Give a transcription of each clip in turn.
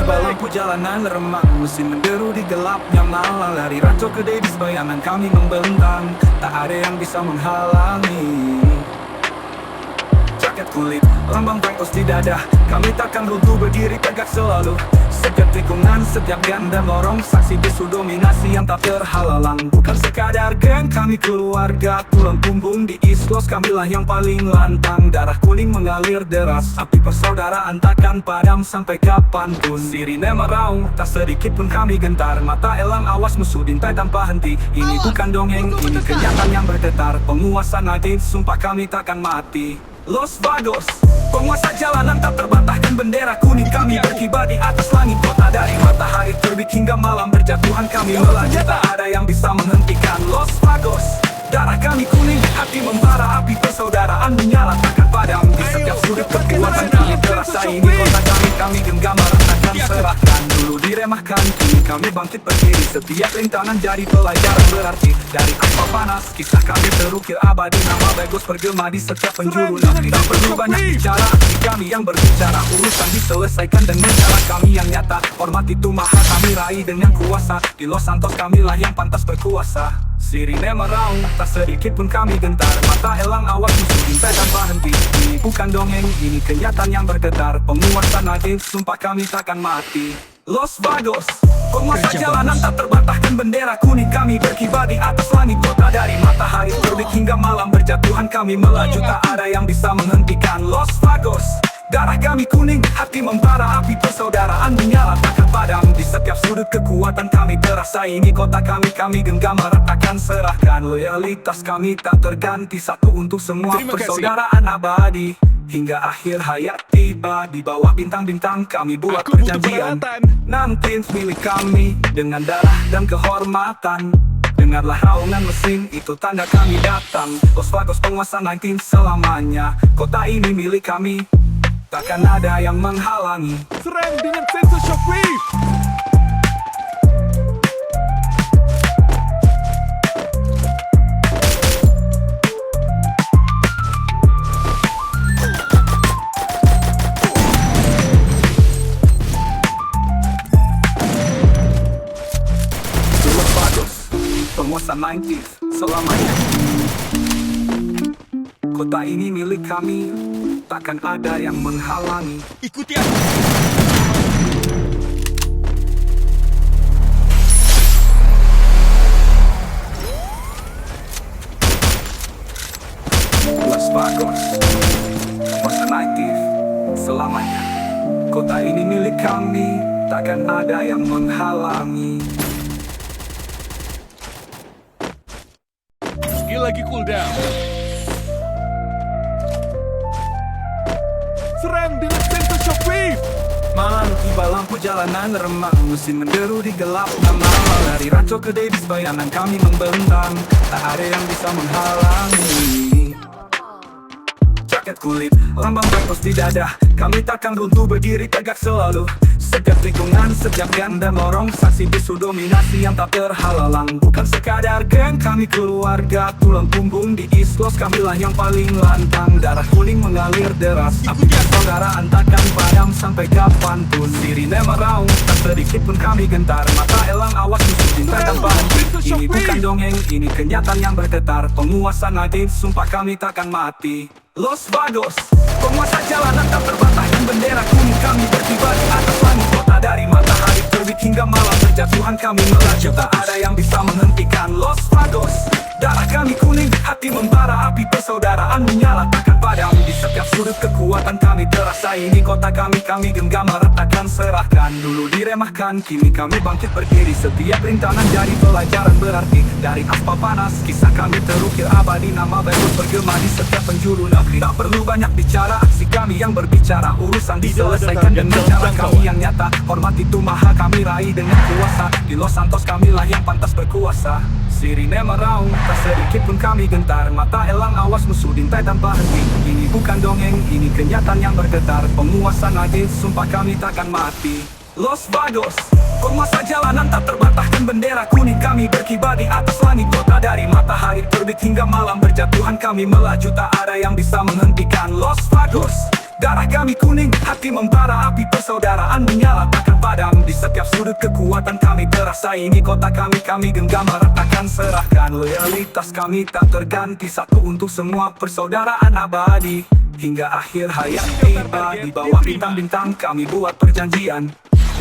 Tiba lampu jalanan remang, mesin menderu di gelapnya malam. Lari ranco ke Davis, bayangan kami membentang, tak ada yang bisa menghalangi. Jaket kulit, lambang Bangkos di dada, kami takkan runtuh, berdiri tegak selalu. Setiap tikungan, setiap ganda lorong, saksi bisu dominasi yang tak terhalang. Bukan sekadar geng, kami keluarga, tulang punggung di East Coast, kamilah yang paling lantang. Darah kuning mengalir deras, api persaudaraan takkan padam sampai kapanpun. Sirine meraung, tak sedikit pun kami gentar, mata elang awas musuh dintai tanpa henti. Ini bukan dongeng, ini kenyataan yang bergetar. Penguasa Nadine, sumpah kami takkan mati. Los Vagos, penguasa jalanan tak terbantahkan, bendera kuning kami berkibar di atas langit kota. Dari matahari terbit hingga malam berjatuhan kami melaju, tak ada yang bisa menghentikan. Los Vagos, darah kami kuning, hati membara, api persaudaraan menyala takkan padam. Di setiap sudut kekuatan kami terasa, ini kota kami genggam meratakan serahkan. Dulu diremahkan, kini kami bangkit berdiri, setiap rintangan jadi pelajaran berarti. Dari aspal panas, kisah kami terukir abadi, nama Bagos bergema di setiap penjuru negeri. Tak perlu banyak bicara, aksi kami yang berbicara, urusan diselesaikan dengan cara kami yang nyata. Hormat itu maha kami raih dengan kuasa, di Los Santos kamilah yang pantas berkuasa. Sirine meraung, tak sedikit pun kami gentar, mata elang awas musuh dintai tanpa henti. Ini bukan dongeng, ini kenyataan yang bergetar. Penguasa Nadine, sumpah kami takkan mati. Los Vagos, penguasa jalanan tak terbantahkan, bendera kuning kami berkibar di atas langit kota. Dari matahari terbit hingga malam berjatuhan kami melaju, tak ada yang bisa menghentikan. Los Vagos, darah kami kuning, hati membara, api persaudaraan menyala takkan padam. Di setiap sudut kekuatan kami terasa, ini kota kami genggam meratakan serahkan. Loyalitas kami tak terganti, satu untuk semua, persaudaraan abadi. Hingga akhir hayat tiba, di bawah bintang-bintang kami buat perjanjian. 19th milik kami, dengan darah dan kehormatan. Dengarlah raungan mesin, itu tanda kami datang. Los Vagos penguasa 19 selamanya, kota ini milik kami, takkan ada yang menghalangi. Serang dengan sensor shockwave. Los Vagos, penguasa 90s selamanya, kota ini milik kami, takkan ada yang menghalangi. Ikuti aku. Los Vagos, penguasa 90s selamanya, kota ini milik kami, takkan ada yang menghalangi. Skill lagi cooldown. Serang dengan sensor shockwave. Malam tiba lampu jalanan remang, mesin menderu di gelapnya malam. Dari ranco ke Davis, bayangan kami membentang, tak ada yang bisa menghalangi. Jaket kulit, lambang Bangkos di dada, kami takkan runtuh, berdiri tegak selalu. Setiap tikungan, setiap ganda lorong, saksi bisu dominasi yang tak terhalang. Bukan sekadar geng, kami keluarga, tulang punggung di East Coast, kamilah yang paling lantang. Darah kuning mengalir deras, api persaudaraan takkan padam sampai kapanpun. Sirine meraung, tak sedikit pun kami gentar, mata elang awas musuh dintai tanpa henti. Ini bukan dongeng, ini kenyataan yang bergetar. Penguasa Nadine, sumpah kami takkan mati. Los Vagos, penguasa jalanan tak terbantahkan, bendera kuning kami berkibar di atas langit kota. Dari matahari terbit hingga malam berjatuhan kami melaju, tak ada yang bisa menghentikan. Los Vagos, darah kami kuning, hati membara, api persaudaraan menyala takkan padam. Di setiap sudut kekuatan kami terasa, ini kota kami genggam meratakan serahkan. Dulu diremahkan, kini kami bangkit berdiri, setiap rintangan jadi pelajaran berarti. Dari aspal panas, kisah kami terukir abadi. Nama bagus bergema di setiap penjuru negeri. Tak perlu banyak bicara, aksi kami yang berbicara. Urusan diselesaikan dengan cara kami yang nyata. Hormat itu maha kami raih dengan kuasa. Di Los Santos kamilah yang pantas berkuasa. Sirine meraung, tak sedikit pun kami gentar. Mata elang awas musuh dintai tanpa henti. Ini bukan dongeng, ini kenyataan yang bergetar. Penguasa Nadine, sumpah kami takkan mati. Los Vagos, penguasa jalanan tak terbantahkan bendera kuning. Kami berkibar di atas langit kota. Dari matahari terbit hingga malam berjatuhan kami melaju. Tak ada yang bisa menghentikan Los Vagos. Darah kami kuning, hati membara, api persaudaraan menyala takkan padam. Di setiap sudut kekuatan kami terasa. Ini kota kami genggam meratakan. Serahkan loyalitas kami tak terganti. Satu untuk semua, persaudaraan abadi. Hingga akhir hayat tiba. Di bawah bintang-bintang kami buat perjanjian.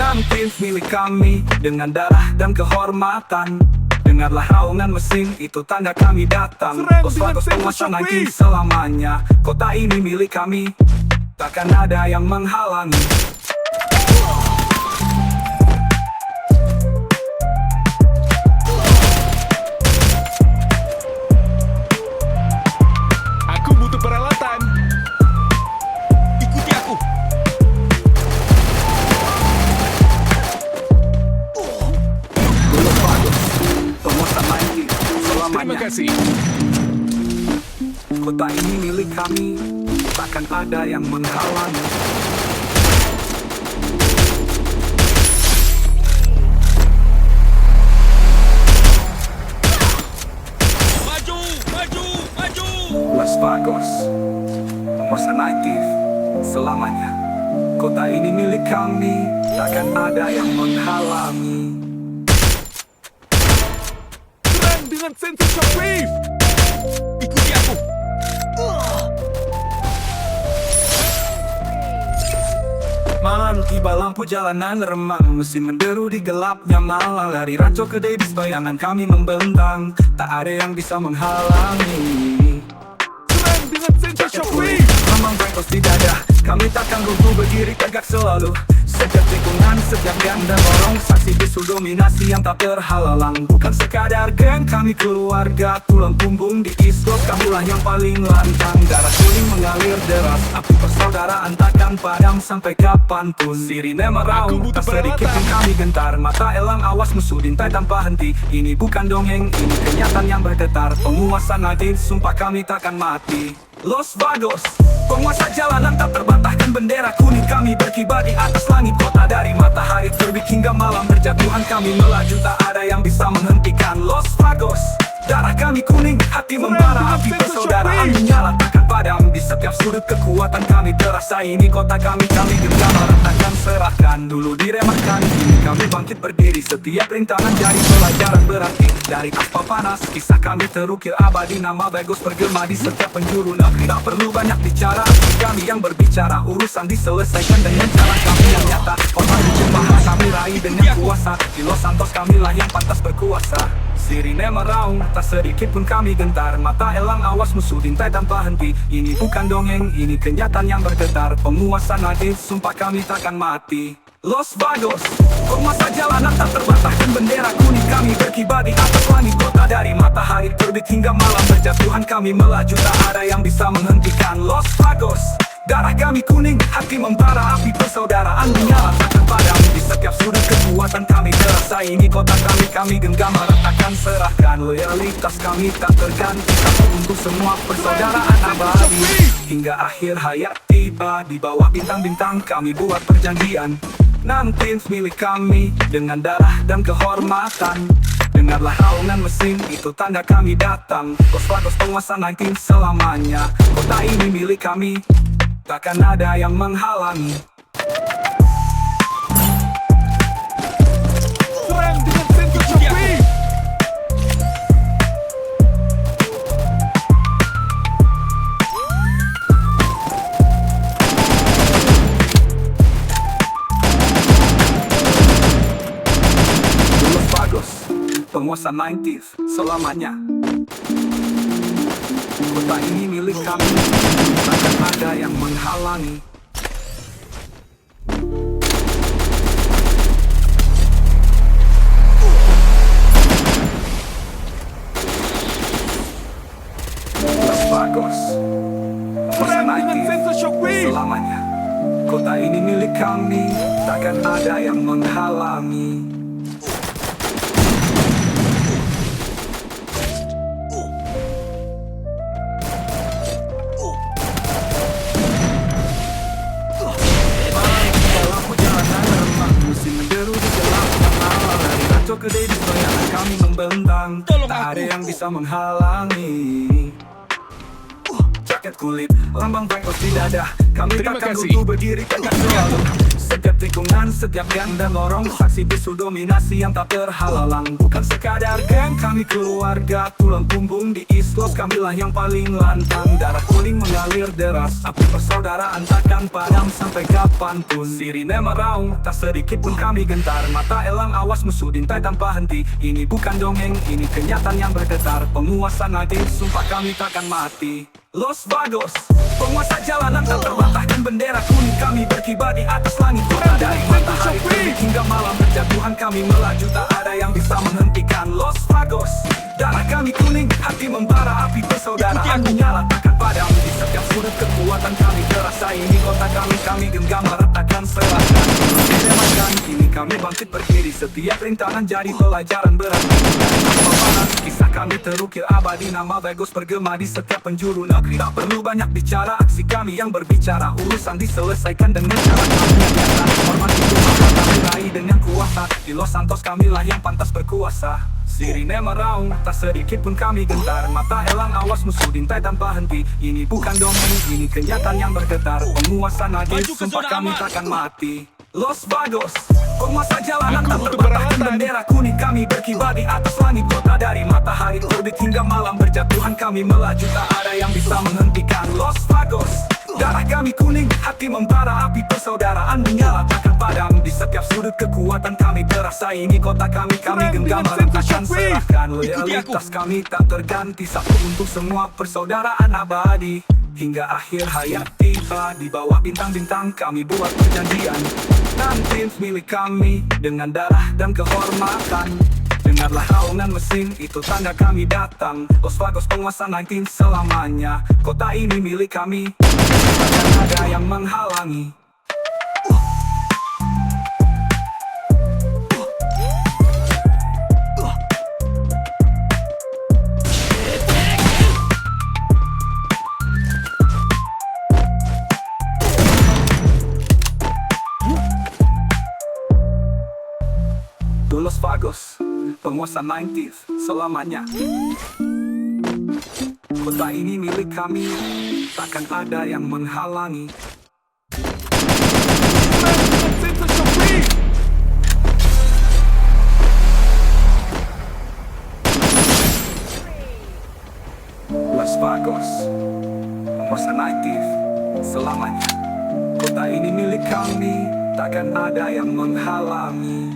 Nanti milik kami dengan darah dan kehormatan. Dengarlah raungan mesin, itu tanda kami datang. Los Vagos penguasa Nadine selamanya. Kota ini milik kami, takkan ada yang menghalangi. Aku butuh peralatan. Ikuti aku. Los Vagos, penguasa Nadine Terima selamanya. kasih. Kota ini milik kami, takkan ada yang menghalangi. Maju, maju, maju. Los Vagos, penguasa Nadine selamanya. Kota ini milik kami, takkan ada yang menghalangi. Serang dengan sensor shockwave. Ikuti aku. Malam tiba, lampu jalanan remang. Mesin menderu di gelapnya malam. Dari Rancho ke Davis bayangan kami membentang. Tak ada yang bisa menghalangi. Serang dengan sensor shockwave. Memang bengkos di dada, kami takkan runtuh, berdiri tegak selalu. Setiap tikungan, setiap ganda borong, saksi bisu dominasi yang tak terhalang. Bukan sekadar geng, kami keluarga tulang punggung di East Coast. Kamilah yang paling lantang. Darah kuning mengalir deras, api persaudaraan takkan padam sampai kapanpun. Sirine meraung, tak sedikit pun kami gentar. Mata elang awas musuh dintai tanpa henti. Ini bukan dongeng, ini kenyataan yang bergetar. Penguasa Nadine, sumpah kami takkan mati. Los Vagos, penguasa jalanan tak terbantahkan bendera kuning. Kami berkibar di atas langit kota. Dari matahari terbit hingga malam berjatuhan kami melaju. Tak ada yang bisa menghentikan Los Vagos. Darah kami kuning, hati membara, api persaudaraan menyala takkan padam. Di setiap sudut kekuatan kami terasa. Ini kota kami genggam meratakan. Serahkan dulu diremehkan, kini kami bangkit berdiri. Setiap rintangan jadi pelajaran berarti. Dari aspal panas, kisah kami terukir abadi. Nama bagus bergema di setiap penjuru negeri. Tak perlu banyak bicara, kami yang berbicara. Urusan diselesaikan dengan cara kami yang nyata. Hormat itu maha kami raih dengan kuasa. Di Los Santos kamilah yang pantas berkuasa. Sirine meraung, tak sedikit pun kami gentar. Mata elang awas musuh dintai tanpa henti. Ini bukan dongeng, ini kenyataan yang bergetar. Penguasa Nadine, sumpah kami takkan mati. Los Vagos, penguasa jalanan tak terbantahkan bendera kuning. Kami berkibar di atas langit kota. Dari matahari terbit hingga malam berjatuhan kami melaju. Tak ada yang bisa menghentikan Los Vagos. Darah kami kuning, hati membara, api persaudaraan menyala takkan padam. Di setiap sudut kekuatan kami terasa. Ini kota kami genggam meratakan. Serahkan loyalitas kami tak terganti. Satu untuk semua, persaudaraan abadi. Hingga akhir hayat tiba. Di bawah bintang-bintang kami buat perjanjian. Nanti milik kami dengan darah dan kehormatan. Dengarlah raungan mesin, itu tanda kami datang. Los Vagos penguasa Nadine selamanya. Kota ini milik kami, takkan ada yang menghalangi. Serang dengan sensor shockwave. Los Vagos, penguasa 90s selamanya. Kota ini milik kami, takkan ada yang menghalangi. Vagos, Keren dengan sensor shockwave. selamanya. Kota ini milik kami, takkan ada yang menghalangi. Dalam perjalanan remang, musim menderu di gelap malam. Dari ranco ke Davis, bayangan kami membentang. Tak ada yang bisa menghalangi. Jaket kulit, lambang Vagos di dada. Kami Terima takkan kasih. runtuh berdiri tegak selalu. Setiap tikungan, setiap gang dan lorong, saksi bisu dominasi yang tak terhalang. Bukan sekadar geng, kami keluarga tulang punggung di East Coast. Kamilah yang paling lantang. Darah kuning mengalir deras, api persaudaraan takkan padam sampai kapanpun. Sirine meraung, tak sedikit pun kami gentar. Mata elang awas musuh dintai tanpa henti. Ini bukan dongeng, ini kenyataan yang bergetar. Penguasa natif, sumpah kami takkan mati. Los Vagos, penguasa jalanan tak terbantahkan. Bendera kuning kami berkibar di atas langit kota. Dari matahari terbit hingga malam berjatuhan kami melaju. Tak ada yang bisa menghentikan Los Vagos. Darah kami kuning, hati membara, api persaudaraan menyala takkan padam. Di setiap sudut kekuatan kami terasa. Ini kota kami genggam meratakan selatan. Menemakan, kini kami bangkit berdiri. Setiap rintangan jadi pelajaran berarti. Kisah kami terukir abadi, nama Vagos bergema di setiap penjuru negeri. Tak perlu banyak bicara, aksi kami yang berbicara. Urusan diselesaikan dengan cara kami yang biasa. Hormat itu maka kami raih dengan kuasa. Di Los Santos kamilah yang pantas berkuasa. Sirine meraung, tak sedikit pun kami gentar. Mata elang awas musuh dintai tanpa henti. Ini bukan dongeng, ini kenyataan yang bergetar. Penguasa nagih, Maju ke sumpah zona kami aman. takkan mati. Los Vagos, penguasa jalanan tak terbantahkan. Bendera kuning kami berkibar di atas langit kota. Dari matahari terbit hingga malam berjatuhan kami melaju. Tak ada yang bisa menghentikan Los Vagos. Darah kami kuning, hati membara, api persaudaraan menyala takkan padam. Di setiap sudut kekuatan kami terasa. Ini kota kami genggam meratakan serahkan. Loyalitas kami tak terganti, satu untuk semua persaudaraan abadi. Hingga akhir hayat tiba, di bawah bintang-bintang kami buat perjanjian. Nanti milik kami dengan darah dan kehormatan. Dengarlah raungan mesin, itu tanda kami datang. Los Vagos penguasa 19 selamanya. Kota ini milik kami, takkan ada yang menghalangi. Los Vagos, penguasa 90s selamanya. Kota ini milik kami, takkan ada yang menghalangi. Keren dengan sensor shockwave. Los Vagos, penguasa 90s selamanya. Kota ini milik kami, takkan ada yang menghalangi.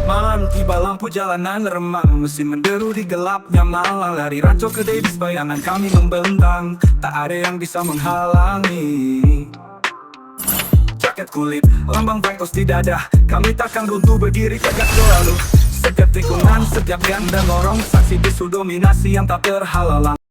Malam tiba, lampu jalanan remang, mesin menderu di gelapnya malam. Dari ranco ke Davis, bayangan kami membentang. Tak ada yang bisa menghalangi. Jaket kulit, lambang Vagos di dada. Kami takkan runtuh berdiri tegak selalu. Setiap tikungan, setiap gang dan lorong, saksi bisu dominasi yang tak terhalang.